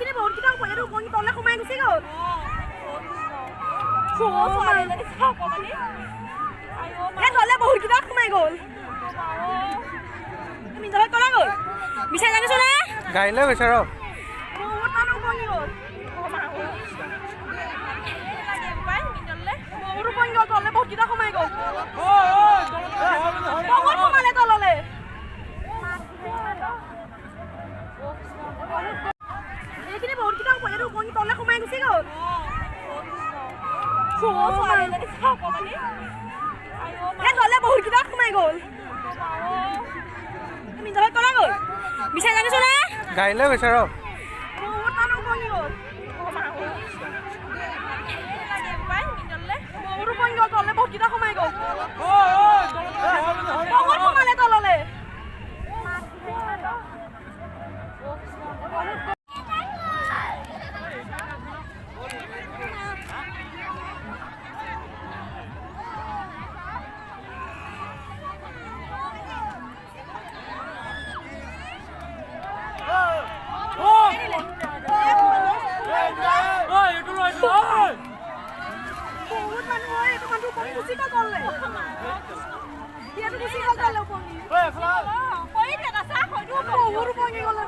এইখিনি বহুত কিটা পইচাটো ওপঙি তললে সোমাই গুচি গ'ল এই তললে বহুত কিটা সোমাই গ'ল তুমি তলত তলা গ'ল বিচাৰি জানিছো না গাড়ীলৈ গৈছে ৰ বহুত মানুহ ওপঙি গ'ল বহুত ওপঙি গ'ল তললে বহুত কিটা সোমাই গ'ল বহুত সোমালে তললে এইখিনি বহুত কিটা পইচাটো ওপঙি তললে সোমাই গুচি গ'ল এই তললে বহুত কিটা সোমাই গ'ল তুমি তলত তলা গ'ল বিচাৰি জানিছো না গাড়ীলৈ গৈছে ৰ বহুত মানুহ ওপঙি গ'ল বহুত ওপঙি গ'ল তললে বহুত কিটা সোমাই গ'ল বহুত সোমালে তললে বহুত মানুহ হয় এইটো মানুহ ওপঙি গুচি গ'ল তললে ইয়াতো গুচি গ'ল তললে ওপঙি বহুত ওপঙি গ'ল